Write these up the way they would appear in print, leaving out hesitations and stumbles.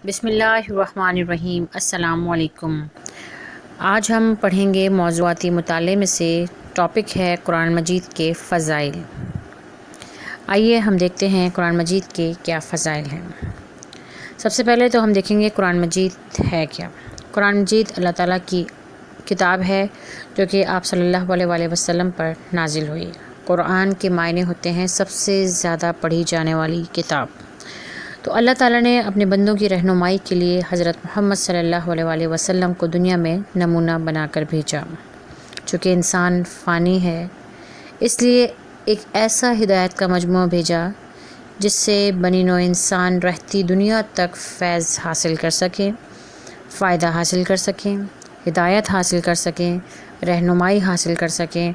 بسم اللہ الرحمن الرحیم۔ السلام علیکم۔ آج ہم پڑھیں گے موضوعاتی مطالعے میں سے ٹاپک ہے قرآن مجید کے فضائل۔ آئیے ہم دیکھتے ہیں قرآن مجید کے کیا فضائل ہیں۔ سب سے پہلے تو ہم دیکھیں گے قرآن مجید ہے کیا۔ قرآن مجید اللہ تعالیٰ کی کتاب ہے جو کہ آپ صلی اللہ علیہ وآلہ وسلم پر نازل ہوئی۔ قرآن کے معنی ہوتے ہیں سب سے زیادہ پڑھی جانے والی کتاب۔ تو اللہ تعالیٰ نے اپنے بندوں کی رہنمائی کے لیے حضرت محمد صلی اللہ علیہ وآلہ وسلم کو دنیا میں نمونہ بنا کر بھیجا۔ چونکہ انسان فانی ہے اس لیے ایک ایسا ہدایت کا مجموعہ بھیجا جس سے بنی نوع انسان رہتی دنیا تک فیض حاصل کر سکیں، فائدہ حاصل کر سکیں، ہدایت حاصل کر سکیں، رہنمائی حاصل کر سکیں،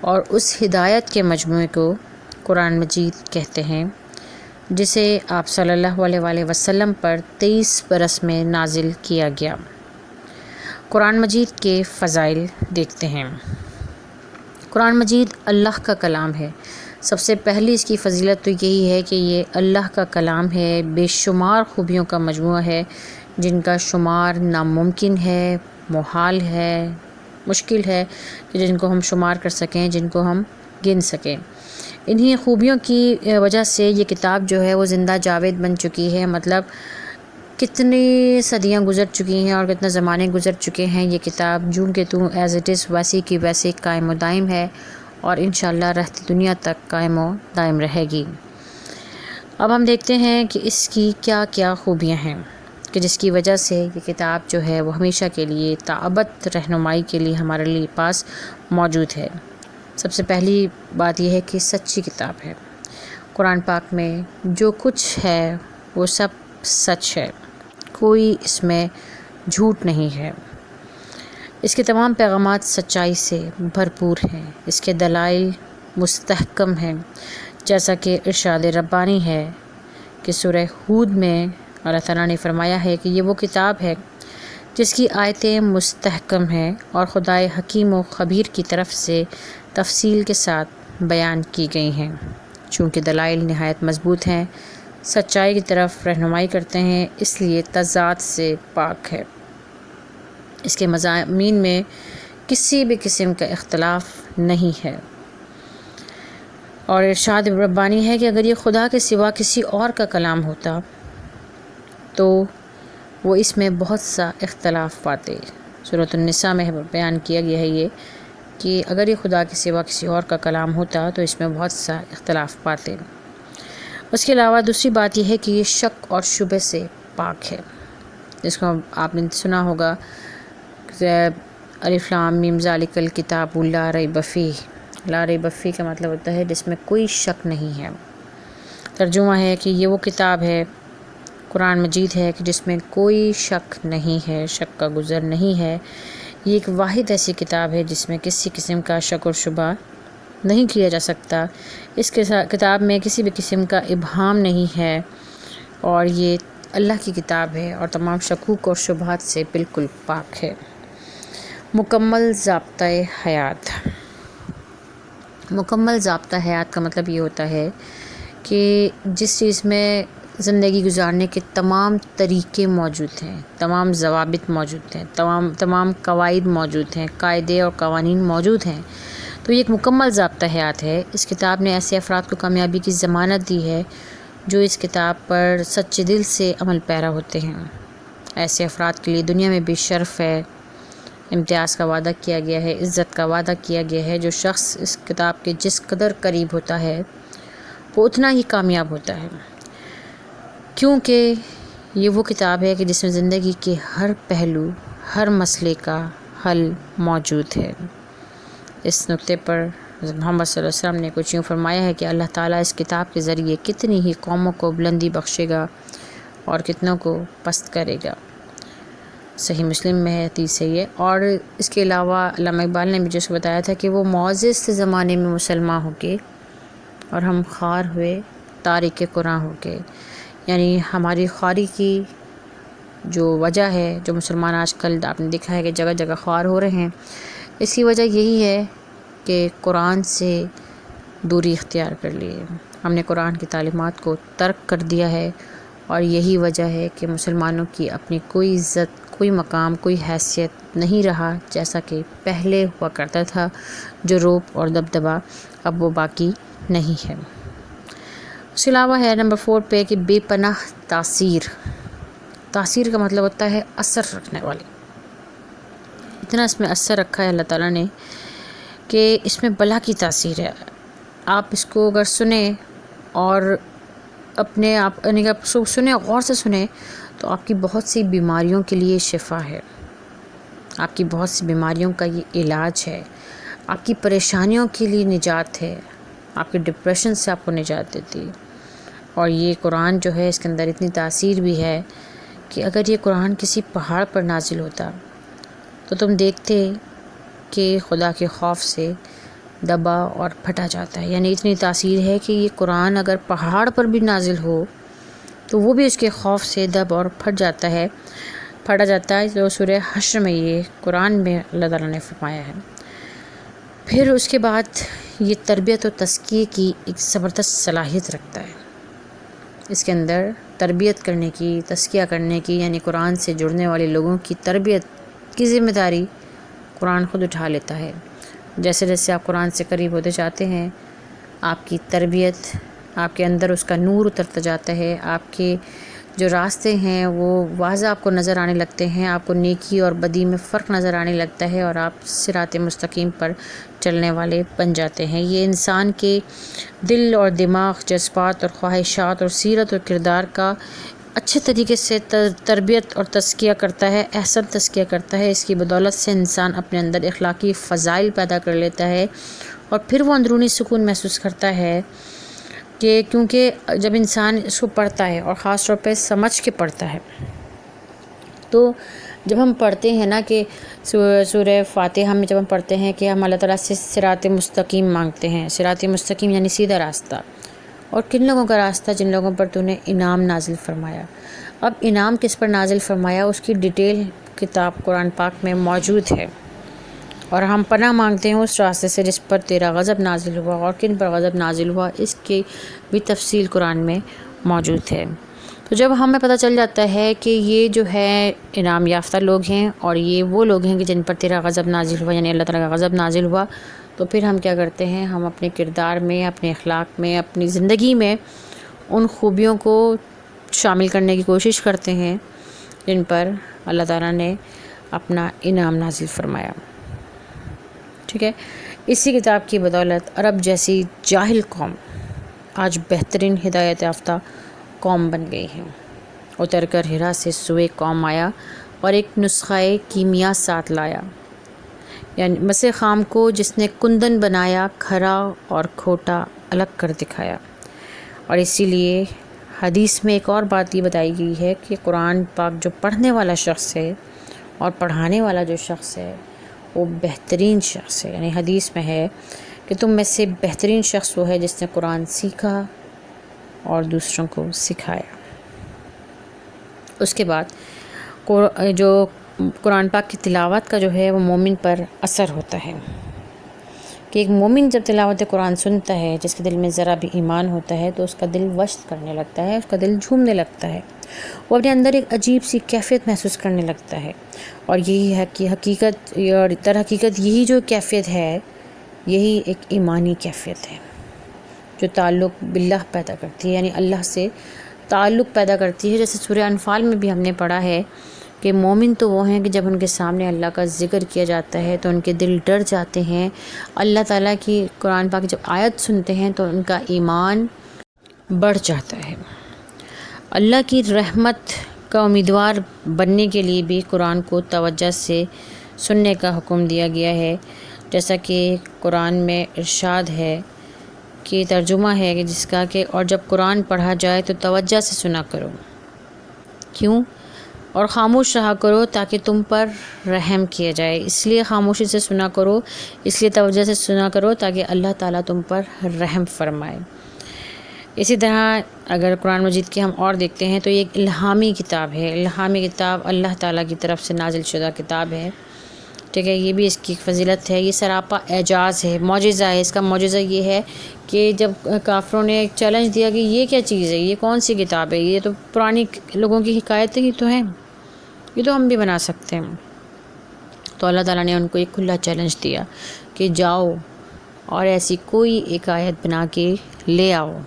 اور اس ہدایت کے مجموعے کو قرآن مجید کہتے ہیں، جسے آپ صلی اللہ علیہ وآلہ وسلم پر 23 برس میں نازل کیا گیا۔ قرآن مجید کے فضائل دیکھتے ہیں۔ قرآن مجید اللہ کا کلام ہے۔ سب سے پہلی اس کی فضیلت تو یہی ہے کہ یہ اللہ کا کلام ہے، بے شمار خوبیوں کا مجموعہ ہے جن کا شمار ناممکن ہے، محال ہے، مشکل ہے کہ جن کو ہم شمار کر سکیں، جن کو ہم گن سکیں۔ انہی خوبیوں کی وجہ سے یہ کتاب جو ہے وہ زندہ جاوید بن چکی ہے۔ مطلب کتنی صدیاں گزر چکی ہیں اور کتنے زمانے گزر چکے ہیں، یہ کتاب جوں کہ توں ایز اٹ از ویسی کی ویسی قائم و دائم ہے اور انشاءاللہ رہتی دنیا تک قائم و دائم رہے گی۔ اب ہم دیکھتے ہیں کہ اس کی کیا کیا خوبیاں ہیں کہ جس کی وجہ سے یہ کتاب جو ہے وہ ہمیشہ کے لیے تابت رہنمائی کے لیے ہمارے لیے پاس موجود ہے۔ سب سے پہلی بات یہ ہے کہ سچی کتاب ہے۔ قرآن پاک میں جو کچھ ہے وہ سب سچ ہے، کوئی اس میں جھوٹ نہیں ہے۔ اس کے تمام پیغامات سچائی سے بھرپور ہیں، اس کے دلائل مستحکم ہیں، جیسا کہ ارشاد ربانی ہے کہ سورہ ہود میں اللہ تعالیٰ نے فرمایا ہے کہ یہ وہ کتاب ہے جس کی آیتیں مستحکم ہیں اور خدائے حکیم و خبیر کی طرف سے تفصیل کے ساتھ بیان کی گئی ہیں، چونکہ دلائل نہایت مضبوط ہیں، سچائی کی طرف رہنمائی کرتے ہیں، اس لیے تضاد سے پاک ہے۔ اس کے مضامین میں کسی بھی قسم کا اختلاف نہیں ہے۔ اور ارشاد ربانی ہے کہ اگر یہ خدا کے سوا کسی اور کا کلام ہوتا تو وہ اس میں بہت سا اختلاف پاتے۔ سورۃ النساء میں بیان کیا گیا ہے یہ کہ اگر یہ خدا کے سوا کسی اور کا کلام ہوتا تو اس میں بہت سا اختلاف پاتے۔ اس کے علاوہ دوسری بات یہ ہے کہ یہ شک اور شبہ سے پاک ہے، جس کو آپ نے سنا ہوگا الف لام میم ذالک الکتاب لا ریب فیہ۔ لا ریب فیہ کا مطلب ہوتا ہے جس میں کوئی شک نہیں ہے۔ ترجمہ ہے کہ یہ وہ کتاب ہے، قرآن مجید ہے کہ جس میں کوئی شک نہیں ہے، شک کا گزر نہیں ہے۔ یہ ایک واحد ایسی کتاب ہے جس میں کسی قسم کا شک اور شبہ نہیں کیا جا سکتا۔ اس کتاب میں کسی بھی قسم کا ابہام نہیں ہے اور یہ اللہ کی کتاب ہے اور تمام شکوک اور شبہات سے بالکل پاک ہے۔ مکمل ضابطۂ حیات۔ مکمل ضابطہ حیات کا مطلب یہ ہوتا ہے کہ جس چیز میں زندگی گزارنے کے تمام طریقے موجود ہیں، تمام ضوابط موجود ہیں، تمام قواعد موجود ہیں، قاعدے اور قوانین موجود ہیں، تو یہ ایک مکمل ضابطہ حیات ہے۔ اس کتاب نے ایسے افراد کو کامیابی کی ضمانت دی ہے جو اس کتاب پر سچے دل سے عمل پیرا ہوتے ہیں۔ ایسے افراد کے لیے دنیا میں بھی شرف ہے، امتیاز کا وعدہ کیا گیا ہے، عزت کا وعدہ کیا گیا ہے۔ جو شخص اس کتاب کے جس قدر قریب ہوتا ہے وہ اتنا ہی کامیاب ہوتا ہے، کیونکہ یہ وہ کتاب ہے کہ جس میں زندگی کے ہر پہلو، ہر مسئلے کا حل موجود ہے۔ اس نقطے پر محمد صلی اللہ علیہ وسلم نے کچھ یوں فرمایا ہے کہ اللہ تعالیٰ اس کتاب کے ذریعے کتنی ہی قوموں کو بلندی بخشے گا اور کتنوں کو پست کرے گا۔ صحیح مسلم میں ہے حدیث ہے یہ۔ اور اس کے علاوہ علامہ اقبال نے بھی جس کو بتایا تھا کہ وہ معزز سے زمانے میں مسلمان ہو کے اور ہم خوار ہوئے تارک قرآن ہو کے، یعنی ہماری خواری کی جو وجہ ہے، جو مسلمان آج کل آپ نے دیکھا ہے کہ جگہ جگہ خوار ہو رہے ہیں، اس کی وجہ یہی ہے کہ قرآن سے دوری اختیار کر لی ہے۔ ہم نے قرآن کی تعلیمات کو ترک کر دیا ہے اور یہی وجہ ہے کہ مسلمانوں کی اپنی کوئی عزت، کوئی مقام، کوئی حیثیت نہیں رہا جیسا کہ پہلے ہوا کرتا تھا. جو روب اور دبدبا اب وہ باقی نہیں ہے. اس کے علاوہ ہے نمبر 4 پہ کہ بے پناہ تاثیر. تاثیر کا مطلب ہوتا ہے اثر رکھنے والی. اتنا اس میں اثر رکھا ہے اللہ تعالیٰ نے کہ اس میں بلا کی تاثیر ہے. آپ اس کو اگر سنیں اور اپنے آپ یعنی کہ آپ اس کو سنیں، غور سے سنیں، تو آپ کی بہت سی بیماریوں کے لیے شفا ہے. آپ کی بہت سی بیماریوں کا یہ علاج ہے. آپ کی پریشانیوں کے لیے نجات ہے. آپ کے ڈپریشن سے آپ کو نجات دیتی ہے. اور یہ قرآن جو ہے اس کے اندر اتنی تاثیر بھی ہے کہ اگر یہ قرآن کسی پہاڑ پر نازل ہوتا تو تم دیکھتے کہ خدا کے خوف سے دبا اور پھٹا جاتا ہے. یعنی اتنی تاثیر ہے کہ یہ قرآن اگر پہاڑ پر بھی نازل ہو تو وہ بھی اس کے خوف سے دب اور پھٹا جاتا ہے. جو سورہ حشر میں یہ قرآن میں اللہ تعالیٰ نے فرمایا ہے. پھر اس کے بعد یہ تربیت و تزکیے کی ایک زبردست صلاحیت رکھتا ہے. اس کے اندر تربیت کرنے کی، تزکیہ کرنے کی، یعنی قرآن سے جڑنے والے لوگوں کی تربیت کی ذمہ داری قرآن خود اٹھا لیتا ہے. جیسے جیسے آپ قرآن سے قریب ہوتے جاتے ہیں، آپ کی تربیت، آپ کے اندر اس کا نور اترتا جاتا ہے. آپ کے جو راستے ہیں وہ واضح آپ کو نظر آنے لگتے ہیں. آپ کو نیکی اور بدی میں فرق نظر آنے لگتا ہے اور آپ صراط مستقیم پر چلنے والے بن جاتے ہیں. یہ انسان کے دل اور دماغ، جذبات اور خواہشات اور سیرت اور کردار کا اچھے طریقے سے تربیت اور تزکیہ کرتا ہے، احسن تزکیہ کرتا ہے. اس کی بدولت سے انسان اپنے اندر اخلاقی فضائل پیدا کر لیتا ہے اور پھر وہ اندرونی سکون محسوس کرتا ہے کہ کیونکہ جب انسان اس کو پڑھتا ہے اور خاص طور پہ سمجھ کے پڑھتا ہے، تو جب ہم پڑھتے ہیں نا کہ سورہ فاتحہ میں جب ہم پڑھتے ہیں کہ ہم اللہ تعالیٰ سے صراط مستقیم مانگتے ہیں. صراط مستقیم یعنی سیدھا راستہ. اور کن لوگوں کا راستہ؟ جن لوگوں پر تو نے انعام نازل فرمایا. اب انعام کس پر نازل فرمایا اس کی ڈیٹیل کتاب قرآن پاک میں موجود ہے. اور ہم پناہ مانگتے ہیں اس راستے سے جس پر تیرا غضب نازل ہوا، اور کن پر غضب نازل ہوا اس کی بھی تفصیل قرآن میں موجود ہے. تو جب ہمیں پتہ چل جاتا ہے کہ یہ جو ہے انعام یافتہ لوگ ہیں اور یہ وہ لوگ ہیں کہ جن پر تیرا غضب نازل ہوا، یعنی اللہ تعالیٰ کا غضب نازل ہوا، تو پھر ہم کیا کرتے ہیں؟ ہم اپنے کردار میں، اپنے اخلاق میں، اپنی زندگی میں ان خوبیوں کو شامل کرنے کی کوشش کرتے ہیں جن پر اللہ تعالیٰ نے اپنا انعام نازل فرمایا. ٹھیک ہے. اسی کتاب کی بدولت عرب جیسی جاہل قوم آج بہترین ہدایت یافتہ قوم بن گئی ہے. اتر کر ہرا سے سوئے قوم آیا اور ایک نسخہ کیمیا ساتھ لایا. یعنی مس خام کو جس نے کندن بنایا، کھرا اور کھوٹا الگ کر دکھایا. اور اسی لیے حدیث میں ایک اور بات یہ بتائی گئی ہے کہ قرآن پاک جو پڑھنے والا شخص ہے اور پڑھانے والا جو شخص ہے وہ بہترین شخص ہے. یعنی حدیث میں ہے کہ تم میں سے بہترین شخص وہ ہے جس نے قرآن سیکھا اور دوسروں کو سکھایا. اس کے بعد جو قرآن پاک کی تلاوت کا جو ہے وہ مومن پر اثر ہوتا ہے کہ ایک مومن جب تلاوت قرآن سنتا ہے، جس کے دل میں ذرا بھی ایمان ہوتا ہے، تو اس کا دل وشت کرنے لگتا ہے، اس کا دل جھومنے لگتا ہے، وہ اپنے اندر ایک عجیب سی کیفیت محسوس کرنے لگتا ہے. اور یہی ہے کہ حقیقت اور در حقیقت یہی جو کیفیت ہے، یہی ایک ایمانی کیفیت ہے جو تعلق باللہ پیدا کرتی ہے، یعنی اللہ سے تعلق پیدا کرتی ہے. جیسے سورہ انفال میں بھی ہم نے پڑھا ہے کہ مومن تو وہ ہیں کہ جب ان کے سامنے اللہ کا ذکر کیا جاتا ہے تو ان کے دل ڈر جاتے ہیں. اللہ تعالیٰ کی قرآن پاک جب آیت سنتے ہیں تو ان کا ایمان بڑھ جاتا ہے. اللہ کی رحمت کا امیدوار بننے کے لیے بھی قرآن کو توجہ سے سننے کا حکم دیا گیا ہے. جیسا کہ قرآن میں ارشاد ہے کہ ترجمہ ہے کہ جس کا کہ اور جب قرآن پڑھا جائے تو توجہ سے سنا کرو. کیوں؟ اور خاموش رہا کرو تاکہ تم پر رحم کیا جائے. اس لیے خاموشی سے سنا کرو، اس لیے توجہ سے سنا کرو تاکہ اللہ تعالیٰ تم پر رحم فرمائے. اسی طرح اگر قرآن مجید کے ہم اور دیکھتے ہیں تو یہ ایک الہامی کتاب ہے. الہامی کتاب اللہ تعالیٰ کی طرف سے نازل شدہ کتاب ہے. ٹھیک ہے، یہ بھی اس کی فضیلت ہے. یہ سراپا اعجاز ہے، معجزہ ہے. اس کا معجزہ یہ ہے کہ جب کافروں نے ایک چیلنج دیا کہ یہ کیا چیز ہے، یہ کون سی کتاب ہے، یہ تو پرانی لوگوں کی حکایتیں ہی تو ہیں، یہ تو ہم بھی بنا سکتے ہیں. تو اللہ تعالیٰ نے ان کو ایک کھلا چیلنج دیا کہ جاؤ اور ایسی کوئی ایک آیت بنا کے لے آؤ.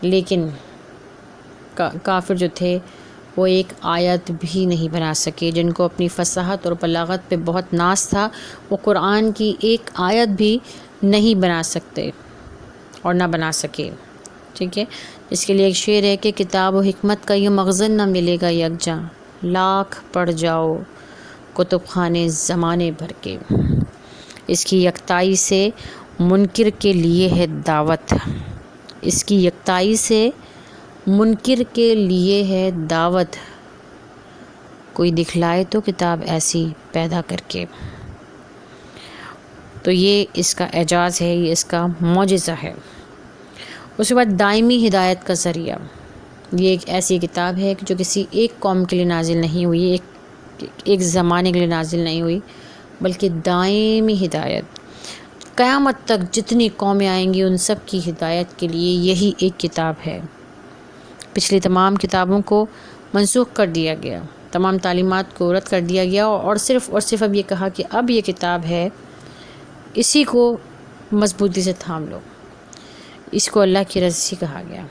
لیکن کافر جو تھے وہ ایک آیت بھی نہیں بنا سکے. جن کو اپنی فصاحت اور بلاغت پہ بہت ناز تھا، وہ قرآن کی ایک آیت بھی نہیں بنا سکتے اور نہ بنا سکے. ٹھیک ہے، اس کے لیے ایک شعر ہے کہ کتاب و حکمت کا یہ مخزن نہ ملے گا یکجاں، لاکھ پڑھ جاؤ کتب خانے زمانے بھر کے. اس کی یکتائی سے منکر کے لیے ہے دعوت، اس کی یکتائی سے منکر کے لیے ہے دعوت، کوئی دکھلائے تو کتاب ایسی پیدا کر کے. تو یہ اس کا اعجاز ہے، یہ اس کا معجزہ ہے. اس کے بعد دائمی ہدایت کا ذریعہ. یہ ایک ایسی کتاب ہے کہ جو کسی ایک قوم کے لیے نازل نہیں ہوئی، ایک زمانے کے لیے نازل نہیں ہوئی، بلکہ دائمی ہدایت. قیامت تک جتنی قومیں آئیں گی ان سب کی ہدایت کے لیے یہی ایک کتاب ہے. پچھلی تمام کتابوں کو منسوخ کر دیا گیا، تمام تعلیمات کو رد کر دیا گیا، اور صرف اب یہ کہا کہ اب یہ کتاب ہے، اسی کو مضبوطی سے تھام لو. اس کو اللہ کی رضی کہا گیا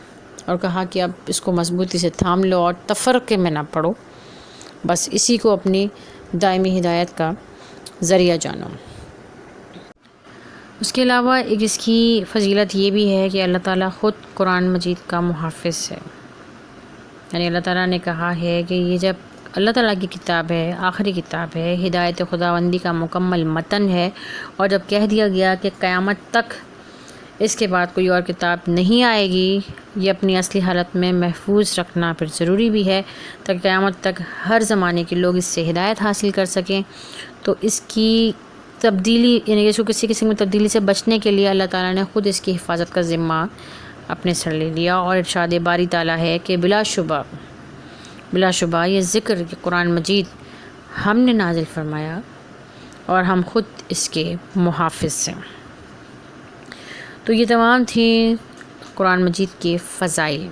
اور کہا کہ اب اس کو مضبوطی سے تھام لو اور تفرقے میں نہ پڑو، بس اسی کو اپنی دائمی ہدایت کا ذریعہ جانو. اس کے علاوہ ایک اس کی فضیلت یہ بھی ہے کہ اللہ تعالیٰ خود قرآن مجید کا محافظ ہے. یعنی اللہ تعالیٰ نے کہا ہے کہ یہ جب اللہ تعالیٰ کی کتاب ہے، آخری کتاب ہے، ہدایت خداوندی کا مکمل متن ہے، اور جب کہہ دیا گیا کہ قیامت تک اس کے بعد کوئی اور کتاب نہیں آئے گی، یہ اپنی اصلی حالت میں محفوظ رکھنا پھر ضروری بھی ہے تاکہ قیامت تک ہر زمانے کے لوگ اس سے ہدایت حاصل کر سکیں. تو اس کی تبدیلی، یعنی اس کو کسی قسم میں تبدیلی سے بچنے کے لیے اللہ تعالیٰ نے خود اس کی حفاظت کا ذمہ اپنے سر لے لیا. اور ارشاد باری تعالیٰ ہے کہ بلا شبہ یہ ذکر کہ قرآن مجید ہم نے نازل فرمایا اور ہم خود اس کے محافظ ہیں. تو یہ تمام تھیں قرآن مجید کے فضائل.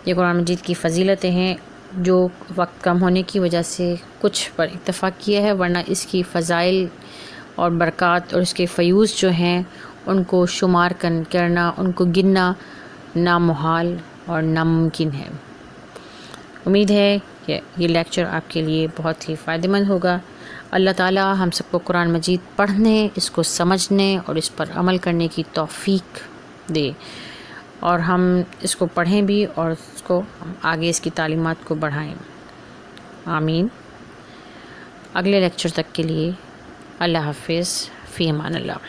یہ قرآن مجید کی فضیلتیں ہیں جو وقت کم ہونے کی وجہ سے کچھ پر اتفاق کیا ہے، ورنہ اس کی فضائل اور برکات اور اس کے فیوز جو ہیں ان کو شمار کرنا، ان کو گننا نامحال اور ناممکن ہے. امید ہے کہ یہ لیکچر آپ کے لیے بہت ہی فائدہ مند ہوگا. اللہ تعالیٰ ہم سب کو قرآن مجید پڑھنے، اس کو سمجھنے اور اس پر عمل کرنے کی توفیق دے، اور ہم اس کو پڑھیں بھی اور اس کو آگے اس کی تعلیمات کو بڑھائیں. آمین. اگلے لیکچر تک کے لیے اللہ حافظ، فی امان اللہ.